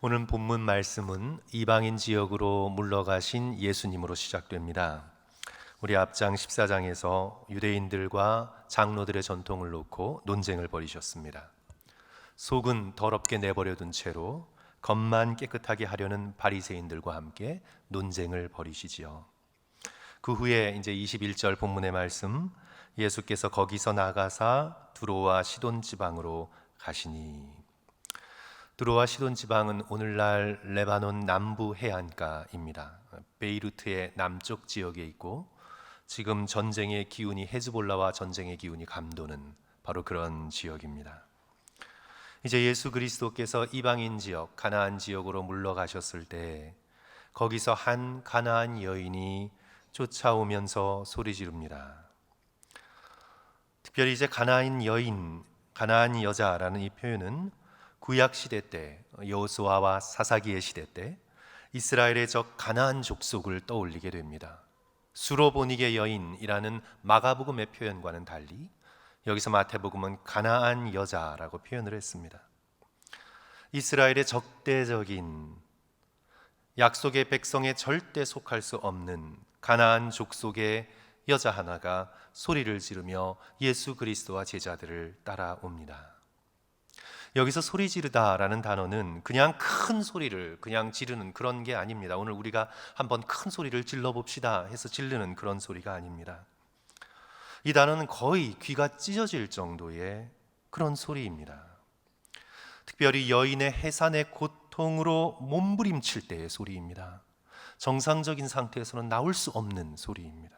오늘 본문 말씀은 이방인 지역으로 물러가신 예수님으로 시작됩니다. 우리 앞장 14장에서 유대인들과 장로들의 전통을 놓고 논쟁을 벌이셨습니다. 속은 더럽게 내버려둔 채로 겉만 깨끗하게 하려는 바리새인들과 함께 논쟁을 벌이시지요. 그 후에 이제 21절 본문의 말씀, 예수께서 거기서 나가사 두로와 시돈 지방으로 가시니. 두로와 시돈 지방은 오늘날 레바논 남부 해안가입니다. 베이루트의 남쪽 지역에 있고 지금 전쟁의 기운이 헤즈볼라와 전쟁의 기운이 감도는 바로 그런 지역입니다. 이제 예수 그리스도께서 이방인 지역, 가나안 지역으로 물러가셨을 때 거기서 한 가나안 여인이 쫓아오면서 소리 지릅니다. 특별히 이제 가나안 여인, 가나안 여자라는 이 표현은 구약 시대 때, 여호수아와 사사기의 시대 때 이스라엘의 적 가나안 족속을 떠올리게 됩니다. 수로보닉의 여인이라는 마가복음의 표현과는 달리 여기서 마태복음은 가나안 여자라고 표현을 했습니다. 이스라엘의 적대적인 약속의 백성에 절대 속할 수 없는 가나안 족속의 여자 하나가 소리를 지르며 예수 그리스도와 제자들을 따라옵니다. 여기서 소리 지르다라는 단어는 그냥 큰 소리를 그냥 지르는 그런 게 아닙니다. 오늘 우리가 한번 큰 소리를 질러봅시다 해서 지르는 그런 소리가 아닙니다. 이 단어는 거의 귀가 찢어질 정도의 그런 소리입니다. 특별히 여인의 해산의 고통으로 몸부림칠 때의 소리입니다. 정상적인 상태에서는 나올 수 없는 소리입니다.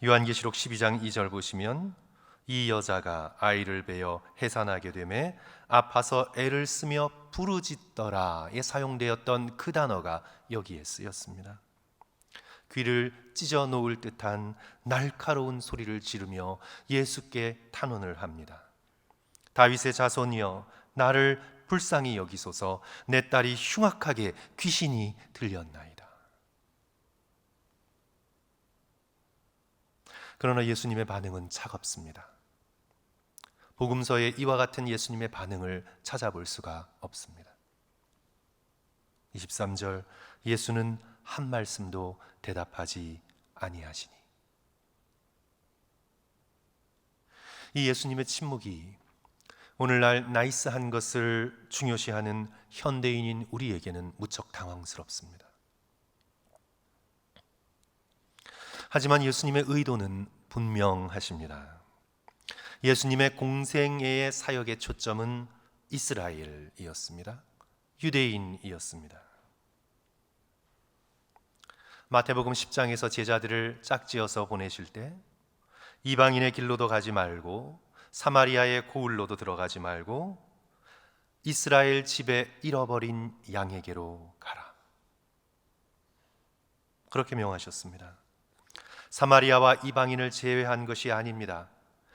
요한계시록 12장 2절 보시면 이 여자가 아이를 베어 해산하게 되매 아파서 애를 쓰며 부르짖더라에 사용되었던 그 단어가 여기에 쓰였습니다. 귀를 찢어 놓을 듯한 날카로운 소리를 지르며 예수께 탄원을 합니다. 다윗의 자손이여 나를 불쌍히 여기소서, 내 딸이 흉악하게 귀신이 들렸나이다. 그러나 예수님의 반응은 차갑습니다. 복음서에 이와 같은 예수님의 반응을 찾아볼 수가 없습니다. 23절 예수는 한 말씀도 대답하지 아니하시니. 이 예수님의 침묵이 오늘날 나이스한 것을 중요시하는 현대인인 우리에게는 무척 당황스럽습니다. 하지만 예수님의 의도는 분명하십니다. 예수님의 공생애의 사역의 초점은 이스라엘이었습니다. 유대인이었습니다. 마태복음 10장에서 제자들을 짝지어서 보내실 때 이방인의 길로도 가지 말고 사마리아의 고을로도 들어가지 말고 이스라엘 집에 잃어버린 양에게로 가라. 그렇게 명하셨습니다. 사마리아와 이방인을 제외한 것이 아닙니다.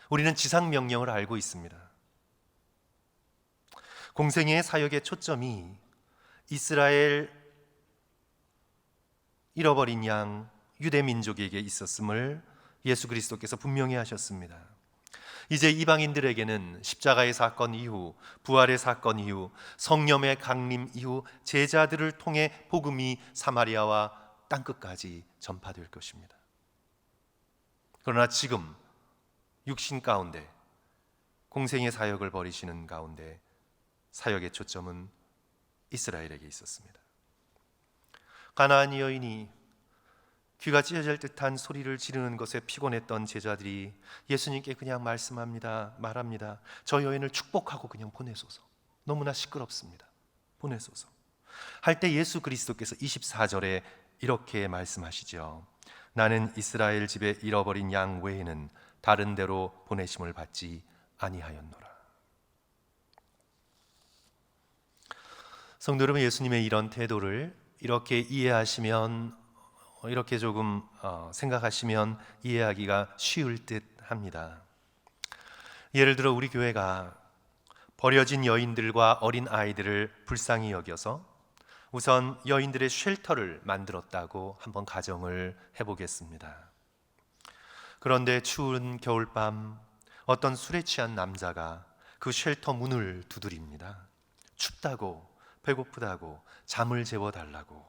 우리는 지상명령을 알고 있습니다. 공생애의 사역의 초점이 이스라엘 잃어버린 양 유대민족에게 있었음을 예수 그리스도께서 분명히 하셨습니다. 이제 이방인들에게는 십자가의 사건 이후, 부활의 사건 이후, 성령의 강림 이후 제자들을 통해 복음이 사마리아와 땅끝까지 전파될 것입니다. 그러나 지금 육신 가운데 공생의 사역을 벌이시는 가운데 사역의 초점은 이스라엘에게 있었습니다. 가나안 여인이 귀가 찢어질 듯한 소리를 지르는 것에 피곤했던 제자들이 예수님께 그냥 말합니다. 저 여인을 축복하고 그냥 보내소서. 너무나 시끄럽습니다. 보내소서. 할 때 예수 그리스도께서 24절에 이렇게 말씀하시죠. 나는 이스라엘 집에 잃어버린 양 외에는 다른 데로 보내심을 받지 아니하였노라. 성도 여러분, 예수님의 이런 태도를 이렇게 이해하시면, 이렇게 조금 생각하시면 이해하기가 쉬울 듯 합니다. 예를 들어 우리 교회가 버려진 여인들과 어린 아이들을 불쌍히 여겨서 우선 여인들의 쉘터를 만들었다고 한번 가정을 해보겠습니다. 그런데 추운 겨울밤 어떤 술에 취한 남자가 그 쉘터 문을 두드립니다. 춥다고 배고프다고, 잠을 재워달라고.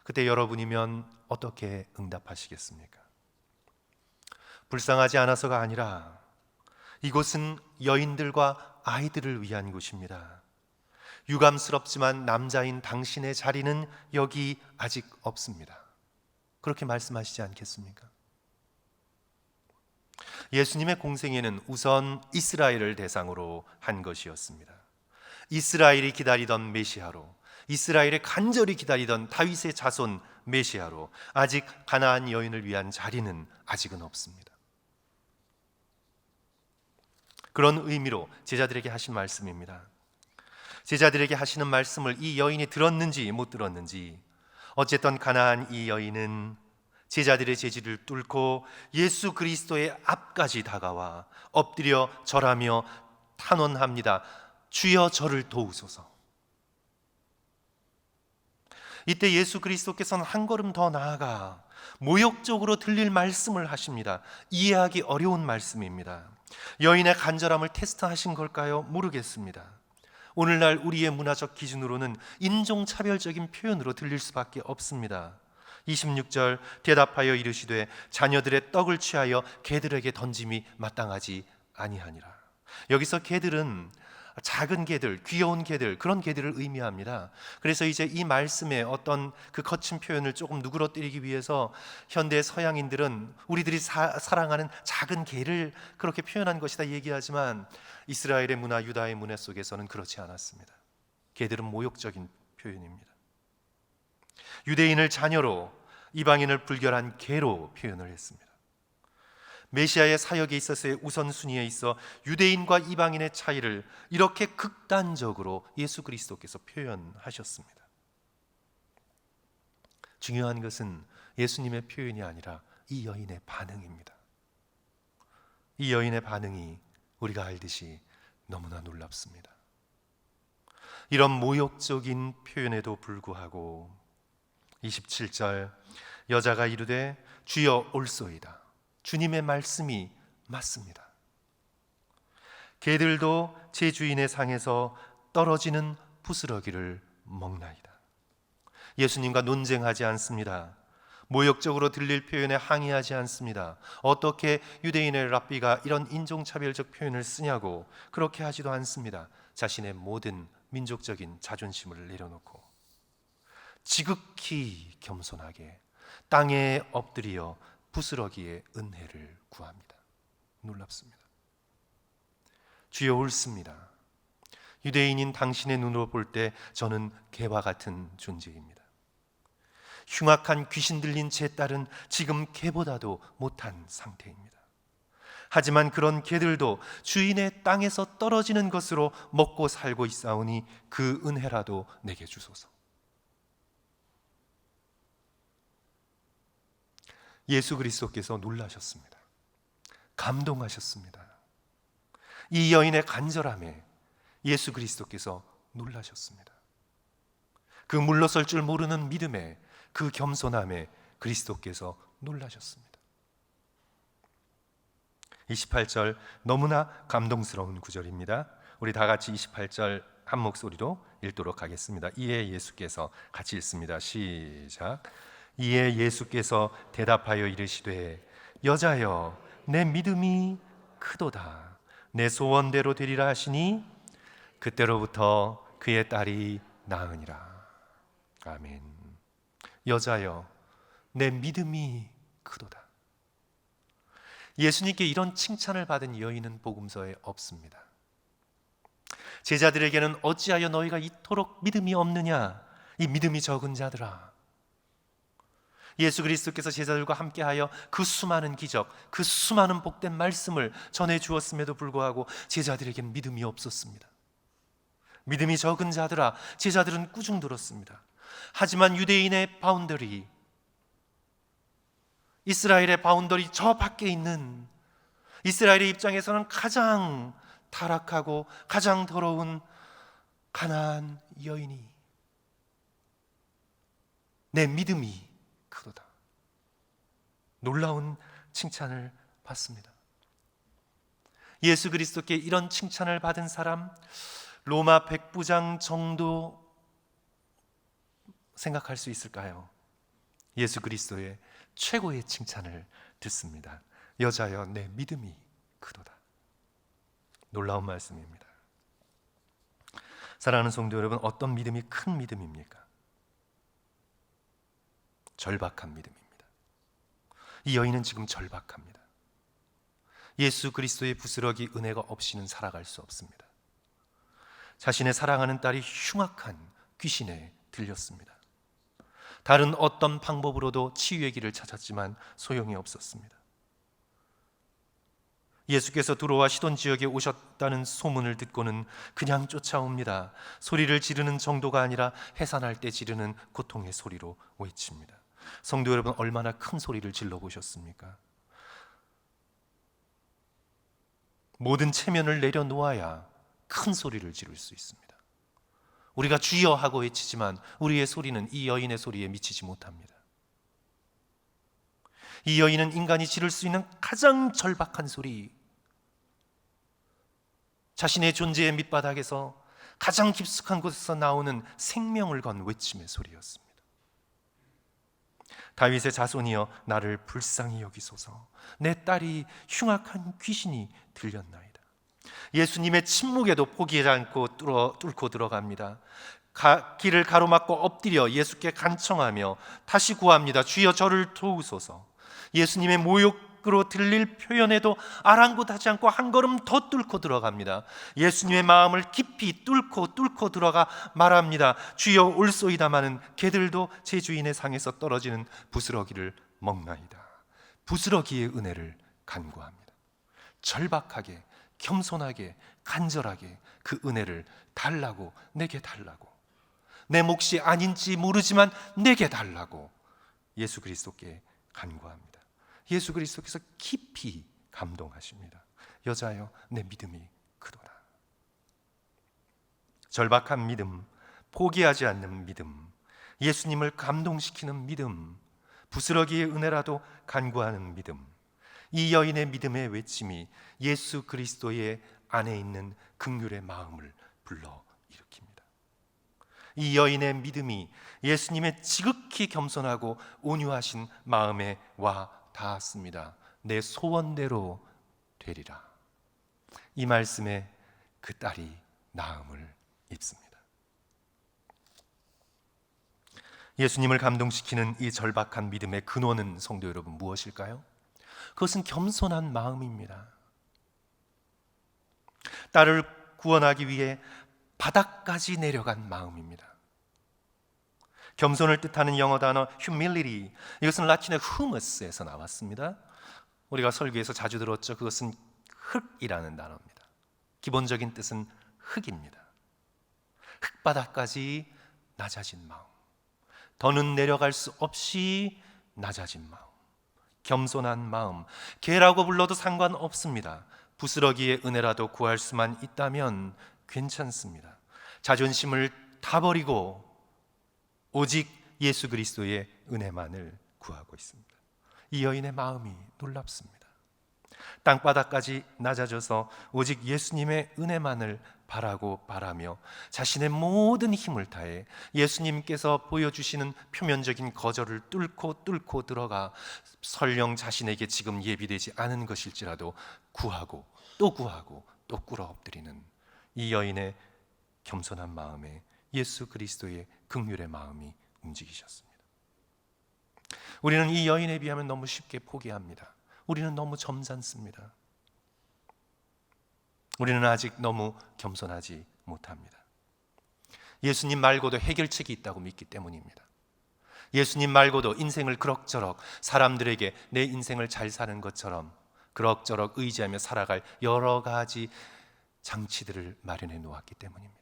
그때 여러분이면 어떻게 응답하시겠습니까? 불쌍하지 않아서가 아니라 이곳은 여인들과 아이들을 위한 곳입니다. 유감스럽지만 남자인 당신의 자리는 여기 아직 없습니다. 그렇게 말씀하시지 않겠습니까? 예수님의 공생애는 우선 이스라엘을 대상으로 한 것이었습니다. 이스라엘이 기다리던 메시아로, 이스라엘이 간절히 기다리던 다윗의 자손 메시아로 아직 가나안 여인을 위한 자리는 아직은 없습니다. 그런 의미로 제자들에게 하신 말씀입니다. 제자들에게 하시는 말씀을 이 여인이 들었는지 못 들었는지, 어쨌든 가나안 이 여인은 제자들의 제지를 뚫고 예수 그리스도의 앞까지 다가와 엎드려 절하며 탄원합니다. 주여 저를 도우소서. 이때 예수 그리스도께서는 한 걸음 더 나아가 모욕적으로 들릴 말씀을 하십니다. 이해하기 어려운 말씀입니다. 여인의 간절함을 테스트하신 걸까요? 모르겠습니다. 오늘날 우리의 문화적 기준으로는 인종차별적인 표현으로 들릴 수밖에 없습니다. 26절 대답하여 이르시되 자녀들의 떡을 취하여 개들에게 던짐이 마땅하지 아니하니라. 여기서 개들은 작은 개들, 귀여운 개들, 그런 개들을 의미합니다. 그래서 이제 이 말씀에 어떤 그 거친 표현을 조금 누그러뜨리기 위해서 현대 서양인들은 우리들이 사랑하는 작은 개를 그렇게 표현한 것이다 얘기하지만 이스라엘의 문화, 유다의 문화 속에서는 그렇지 않았습니다. 개들은 모욕적인 표현입니다. 유대인을 자녀로, 이방인을 불결한 개로 표현을 했습니다. 메시아의 사역에 있어서의 우선순위에 있어 유대인과 이방인의 차이를 이렇게 극단적으로 예수 그리스도께서 표현하셨습니다. 중요한 것은 예수님의 표현이 아니라 이 여인의 반응입니다. 이 여인의 반응이 우리가 알듯이 너무나 놀랍습니다. 이런 모욕적인 표현에도 불구하고 27절 여자가 이르되 주여 올소이다. 주님의 말씀이 맞습니다. 개들도 제 주인의 상에서 떨어지는 부스러기를 먹나이다. 예수님과 논쟁하지 않습니다. 모욕적으로 들릴 표현에 항의하지 않습니다. 어떻게 유대인의 랍비가 이런 인종차별적 표현을 쓰냐고 그렇게 하지도 않습니다. 자신의 모든 민족적인 자존심을 내려놓고 지극히 겸손하게 땅에 엎드려 부스러기의 은혜를 구합니다. 놀랍습니다. 주여 옳습니다. 유대인인 당신의 눈으로 볼 때 저는 개와 같은 존재입니다. 흉악한 귀신 들린 제 딸은 지금 개보다도 못한 상태입니다. 하지만 그런 개들도 주인의 땅에서 떨어지는 것으로 먹고 살고 있사오니 그 은혜라도 내게 주소서. 예수 그리스도께서 놀라셨습니다. 감동하셨습니다. 이 여인의 간절함에 예수 그리스도께서 놀라셨습니다. 그 물러설 줄 모르는 믿음에, 그 겸손함에 그리스도께서 놀라셨습니다. 28절 너무나 감동스러운 구절입니다. 우리 다 같이 28절 한 목소리로 읽도록 하겠습니다. 이에 예수께서 같이 읽습니다. 시작. 이에 예수께서 대답하여 이르시되 여자여 내 믿음이 크도다. 내 소원대로 되리라 하시니 그때로부터 그의 딸이 나으니라. 아멘. 여자여 내 믿음이 크도다. 예수님께 이런 칭찬을 받은 여인은 복음서에 없습니다. 제자들에게는 어찌하여 너희가 이토록 믿음이 없느냐, 이 믿음이 적은 자들아. 예수 그리스도께서 제자들과 함께하여 그 수많은 기적, 그 수많은 복된 말씀을 전해 주었음에도 불구하고 제자들에게는 믿음이 없었습니다. 믿음이 적은 자들아, 제자들은 꾸중 들었습니다. 하지만 유대인의 바운더리, 이스라엘의 바운더리 저 밖에 있는 이스라엘의 입장에서는 가장 타락하고 가장 더러운 가나안 여인이 내 믿음이 크도다. 놀라운 칭찬을 받습니다. 예수 그리스도께 이런 칭찬을 받은 사람, 로마 백부장 정도 생각할 수 있을까요? 예수 그리스도의 최고의 칭찬을 듣습니다. 여자여, 내 믿음이 크도다. 놀라운 말씀입니다. 사랑하는 성도 여러분, 어떤 믿음이 큰 믿음입니까? 절박한 믿음입니다. 이 여인은 지금 절박합니다. 예수 그리스도의 부스러기 은혜가 없이는 살아갈 수 없습니다. 자신의 사랑하는 딸이 흉악한 귀신에 들렸습니다. 다른 어떤 방법으로도 치유의 길을 찾았지만 소용이 없었습니다. 예수께서 들어와 시돈 지역에 오셨다는 소문을 듣고는 그냥 쫓아옵니다. 소리를 지르는 정도가 아니라 해산할 때 지르는 고통의 소리로 외칩니다. 성도 여러분, 얼마나 큰 소리를 질러보셨습니까? 모든 체면을 내려놓아야 큰 소리를 지를 수 있습니다. 우리가 주여 하고 외치지만 우리의 소리는 이 여인의 소리에 미치지 못합니다. 이 여인은 인간이 지를 수 있는 가장 절박한 소리, 자신의 존재의 밑바닥에서 가장 깊숙한 곳에서 나오는 생명을 건 외침의 소리였습니다. 다윗의 자손이여, 나를 불쌍히 여기소서. 내 딸이 흉악한 귀신이 들렸나이다. 예수님의 침묵에도 포기하지 않고 뚫고 들어갑니다. 길을 가로막고 엎드려 예수께 간청하며 다시 구합니다. 주여, 저를 도우소서. 예수님의 모욕으로 들릴 표현에도 아랑곳하지 않고 한 걸음 더 뚫고 들어갑니다. 예수님의 마음을 깊이 뚫고 들어가 말합니다. 주여, 올소이다마는 개들도 제 주인의 상에서 떨어지는 부스러기를 먹나이다. 부스러기의 은혜를 간구합니다. 절박하게, 겸손하게, 간절하게 그 은혜를 달라고, 내게 달라고, 내 몫이 아닌지 모르지만 내게 달라고 예수 그리스도께 간구합니다. 예수 그리스도께서 깊이 감동하십니다. 여자여, 내 믿음이 크도다. 절박한 믿음, 포기하지 않는 믿음, 예수님을 감동시키는 믿음, 부스러기의 은혜라도 간구하는 믿음, 이 여인의 믿음의 외침이 예수 그리스도의 안에 있는 긍휼의 마음을 불러 일으킵니다. 이 여인의 믿음이 예수님의 지극히 겸손하고 온유하신 마음에 와 닿았습니다. 내 소원대로 되리라. 이 말씀에 그 딸이 나음을 입습니다. 예수님을 감동시키는 이 절박한 믿음의 근원은, 성도 여러분, 무엇일까요? 그것은 겸손한 마음입니다. 딸을 구원하기 위해 바닥까지 내려간 마음입니다. 겸손을 뜻하는 영어 단어 humility, 이것은 라틴의 humus에서 나왔습니다. 우리가 설교에서 자주 들었죠. 그것은 흙이라는 단어입니다. 기본적인 뜻은 흙입니다. 흙바닥까지 낮아진 마음, 더는 내려갈 수 없이 낮아진 마음, 겸손한 마음. 개라고 불러도 상관없습니다. 부스러기의 은혜라도 구할 수만 있다면 괜찮습니다. 자존심을 다 버리고 오직 예수 그리스도의 은혜만을 구하고 있습니다. 이 여인의 마음이 놀랍습니다. 땅바닥까지 낮아져서 오직 예수님의 은혜만을 바라며 자신의 모든 힘을 다해 예수님께서 보여주시는 표면적인 거절을 뚫고 들어가 설령 자신에게 지금 예비되지 않은 것일지라도 구하고 또 꿇어 엎드리는 이 여인의 겸손한 마음에 예수 그리스도의 긍휼의 마음이 움직이셨습니다. 우리는 이 여인에 비하면 너무 쉽게 포기합니다. 우리는 너무 점잖습니다. 우리는 아직 너무 겸손하지 못합니다. 예수님 말고도 해결책이 있다고 믿기 때문입니다. 예수님 말고도 인생을 그럭저럭 사람들에게 내 인생을 잘 사는 것처럼 그럭저럭 의지하며 살아갈 여러 가지 장치들을 마련해 놓았기 때문입니다.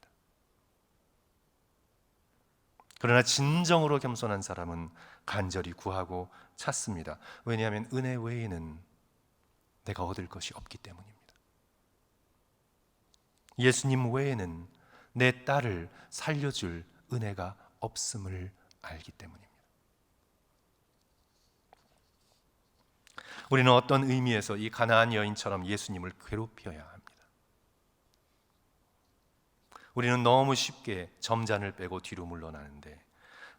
그러나 진정으로 겸손한 사람은 간절히 구하고 찾습니다. 왜냐하면 은혜 외에는 내가 얻을 것이 없기 때문입니다. 예수님 외에는 내 딸을 살려줄 은혜가 없음을 알기 때문입니다. 우리는 어떤 의미에서 이 가나안 여인처럼 예수님을 괴롭혀야 합니다. 우리는 너무 쉽게 점잔을 빼고 뒤로 물러나는데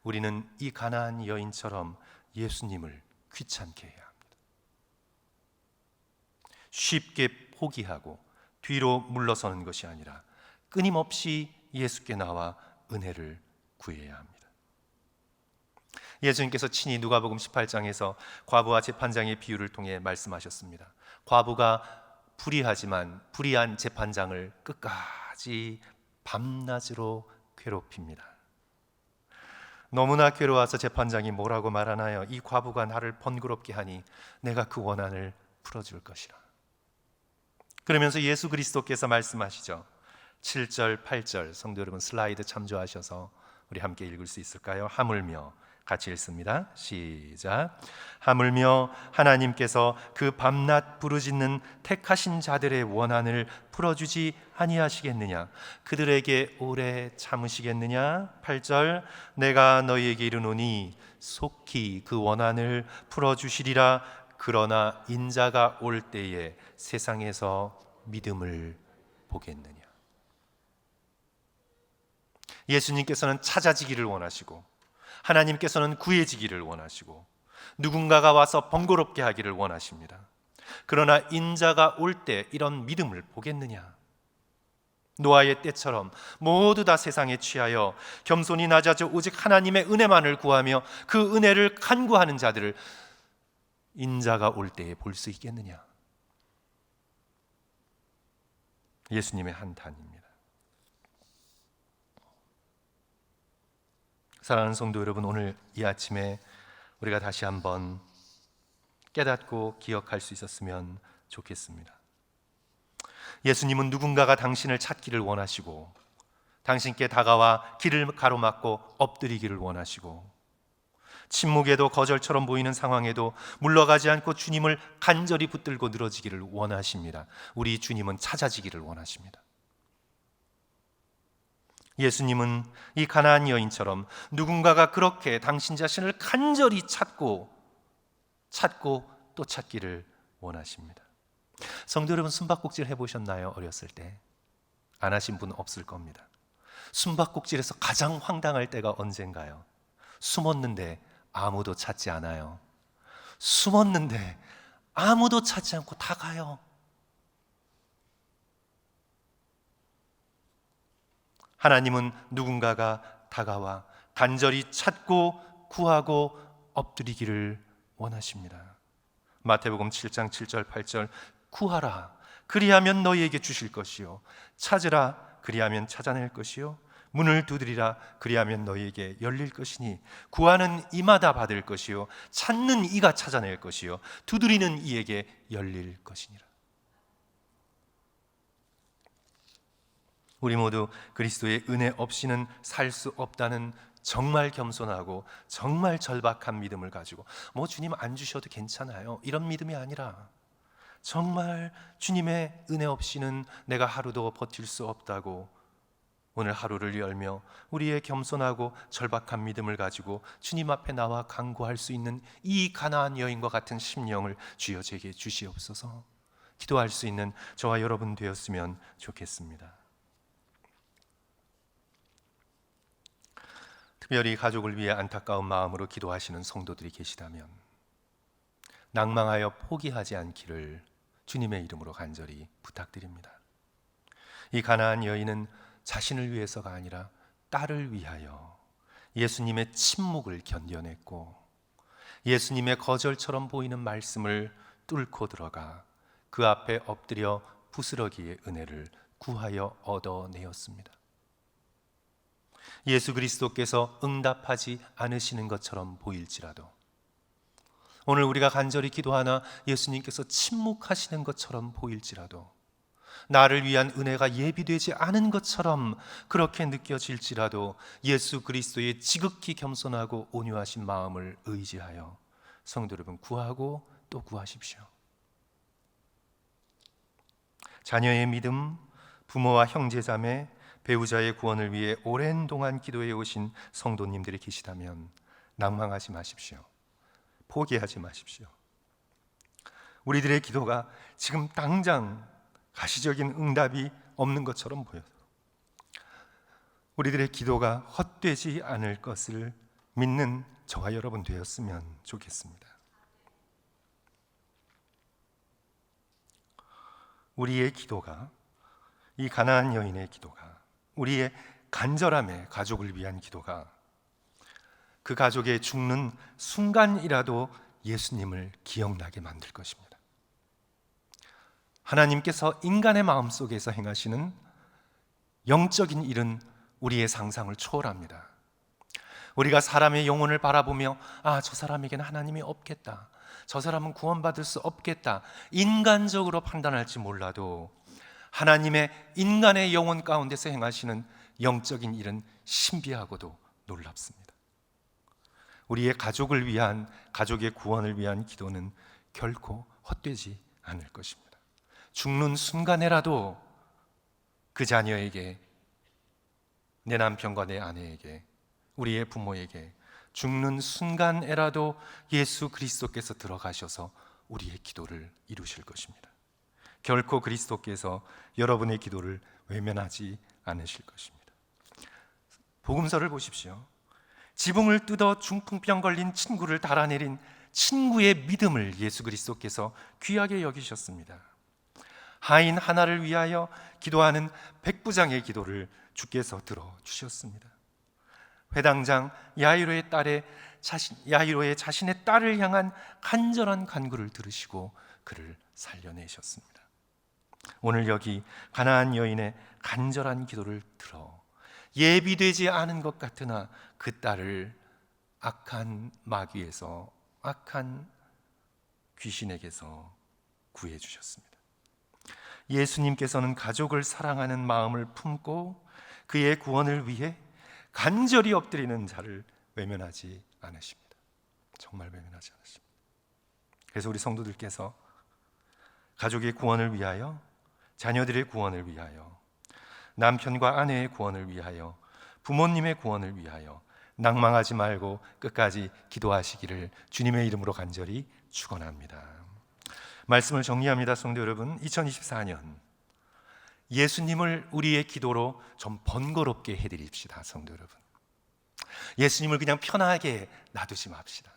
우리는 이 가나안 여인처럼 예수님을 귀찮게 해야 합니다. 쉽게 포기하고 뒤로 물러서는 것이 아니라 끊임없이 예수께 나와 은혜를 구해야 합니다. 예수님께서 친히 누가복음 18장에서 과부와 재판장의 비유를 통해 말씀하셨습니다. 과부가 불의한 재판장을 끝까지 밤낮으로 괴롭힙니다. 너무나 괴로워서 재판장이 뭐라고 말하나요? 이 과부가 나를 번거롭게 하니 내가 그 원한을 풀어줄 것이라. 그러면서 예수 그리스도께서 말씀하시죠. 7절, 8절 성도 여러분 슬라이드 참조하셔서 우리 함께 읽을 수 있을까요? 하물며 같이 읽습니다. 시작. 하물며 하나님께서 그 밤낮 부르짖는 택하신 자들의 원한을 풀어주지 아니하시겠느냐? 그들에게 오래 참으시겠느냐? 8절. 내가 너희에게 이르노니 속히 그 원한을 풀어주시리라. 그러나 인자가 올 때에 세상에서 믿음을 보겠느냐? 예수님께서는 찾아지기를 원하시고 하나님께서는 구해지기를 원하시고 누군가가 와서 번거롭게 하기를 원하십니다. 그러나 인자가 올 때 이런 믿음을 보겠느냐? 노아의 때처럼 모두 다 세상에 취하여 겸손히 낮아져 오직 하나님의 은혜만을 구하며 그 은혜를 간구하는 자들을 인자가 올 때에 볼 수 있겠느냐? 예수님의 한탄입니다. 사랑하는 성도 여러분, 오늘 이 아침에 우리가 다시 한번 깨닫고 기억할 수 있었으면 좋겠습니다. 예수님은 누군가가 당신을 찾기를 원하시고 당신께 다가와 길을 가로막고 엎드리기를 원하시고 침묵에도 거절처럼 보이는 상황에도 물러가지 않고 주님을 간절히 붙들고 늘어지기를 원하십니다. 우리 주님은 찾아지기를 원하십니다. 예수님은 이 가나안 여인처럼 누군가가 그렇게 당신 자신을 간절히 찾고 또 찾기를 원하십니다. 성도 여러분, 숨바꼭질 해보셨나요? 어렸을 때 안 하신 분 없을 겁니다. 숨바꼭질에서 가장 황당할 때가 언젠가요? 숨었는데 아무도 찾지 않아요. 숨었는데 아무도 찾지 않고 다 가요. 하나님은 누군가가 다가와 간절히 찾고 구하고 엎드리기를 원하십니다. 마태복음 7장 7절 8절 구하라 그리하면 너희에게 주실 것이요 찾으라 그리하면 찾아낼 것이요 문을 두드리라 그리하면 너희에게 열릴 것이니 구하는 이마다 받을 것이요 찾는 이가 찾아낼 것이요 두드리는 이에게 열릴 것이니라. 우리 모두 그리스도의 은혜 없이는 살 수 없다는 정말 겸손하고 정말 절박한 믿음을 가지고 주님 안 주셔도 괜찮아요 이런 믿음이 아니라 정말 주님의 은혜 없이는 내가 하루도 버틸 수 없다고 오늘 하루를 열며 우리의 겸손하고 절박한 믿음을 가지고 주님 앞에 나와 간구할 수 있는 이 가나안 여인과 같은 심령을 주여 제게 주시옵소서. 기도할 수 있는 저와 여러분 되었으면 좋겠습니다. 특별히 가족을 위해 안타까운 마음으로 기도하시는 성도들이 계시다면 낭망하여 포기하지 않기를 주님의 이름으로 간절히 부탁드립니다. 이 가나안 여인은 자신을 위해서가 아니라 딸을 위하여 예수님의 침묵을 견뎌냈고 예수님의 거절처럼 보이는 말씀을 뚫고 들어가 그 앞에 엎드려 부스러기의 은혜를 구하여 얻어내었습니다. 예수 그리스도께서 응답하지 않으시는 것처럼 보일지라도 오늘 우리가 간절히 기도하나 예수님께서 침묵하시는 것처럼 보일지라도 나를 위한 은혜가 예비되지 않은 것처럼 그렇게 느껴질지라도 예수 그리스도의 지극히 겸손하고 온유하신 마음을 의지하여 성도 여러분 구하고 또 구하십시오. 자녀의 믿음, 부모와 형제자매, 배우자의 구원을 위해 오랜 동안 기도해 오신 성도님들이 계시다면 낭망하지 마십시오. 포기하지 마십시오. 우리들의 기도가 지금 당장 가시적인 응답이 없는 것처럼 보여서 우리들의 기도가 헛되지 않을 것을 믿는 저와 여러분 되었으면 좋겠습니다. 우리의 기도가, 이 가나안 여인의 기도가, 우리의 간절함의 가족을 위한 기도가 그 가족의 죽는 순간이라도 예수님을 기억나게 만들 것입니다. 하나님께서 인간의 마음속에서 행하시는 영적인 일은 우리의 상상을 초월합니다. 우리가 사람의 영혼을 바라보며 저 사람에게는 하나님이 없겠다, 저 사람은 구원받을 수 없겠다, 인간적으로 판단할지 몰라도 하나님의 인간의 영혼 가운데서 행하시는 영적인 일은 신비하고도 놀랍습니다. 우리의 가족을 위한, 가족의 구원을 위한 기도는 결코 헛되지 않을 것입니다. 죽는 순간에라도 그 자녀에게, 내 남편과 내 아내에게, 우리의 부모에게 죽는 순간에라도 예수 그리스도께서 들어가셔서 우리의 기도를 이루실 것입니다. 결코 그리스도께서 여러분의 기도를 외면하지 않으실 것입니다. 복음서를 보십시오. 지붕을 뜯어 중풍병 걸린 친구를 달아내린 친구의 믿음을 예수 그리스도께서 귀하게 여기셨습니다. 하인 하나를 위하여 기도하는 백부장의 기도를 주께서 들어주셨습니다. 회당장 야이로의 자신의 딸을 향한 간절한 간구를 들으시고 그를 살려내셨습니다. 오늘 여기 가나안 여인의 간절한 기도를 들어 예비되지 않은 것 같으나 그 딸을 악한 마귀에서, 악한 귀신에게서 구해 주셨습니다. 예수님께서는 가족을 사랑하는 마음을 품고 그의 구원을 위해 간절히 엎드리는 자를 외면하지 않으십니다. 정말 외면하지 않으십니다. 그래서 우리 성도들께서 가족의 구원을 위하여, 자녀들의 구원을 위하여, 남편과 아내의 구원을 위하여, 부모님의 구원을 위하여 낭망하지 말고 끝까지 기도하시기를 주님의 이름으로 간절히 축원합니다. 말씀을 정리합니다. 성도 여러분, 2024년 예수님을 우리의 기도로 좀 번거롭게 해드립시다. 성도 여러분, 예수님을 그냥 편하게 놔두지 맙시다.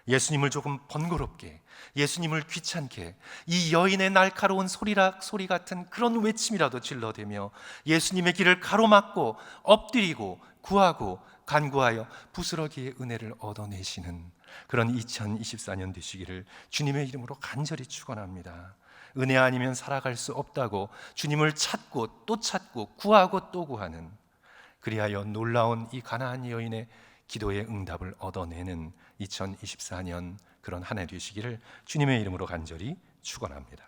예수님을 조금 번거롭게, 예수님을 귀찮게, 이 여인의 날카로운 소리 같은 그런 외침이라도 질러대며 예수님의 길을 가로막고 엎드리고 구하고 간구하여 부스러기의 은혜를 얻어내시는 그런 2024년 되시기를 주님의 이름으로 간절히 축원합니다. 은혜 아니면 살아갈 수 없다고 주님을 찾고 또 찾고 구하고 또 구하는, 그리하여 놀라운 이 가나안 여인의 기도의 응답을 얻어내는 2024년 그런 한 해 되시기를 주님의 이름으로 간절히 축원합니다.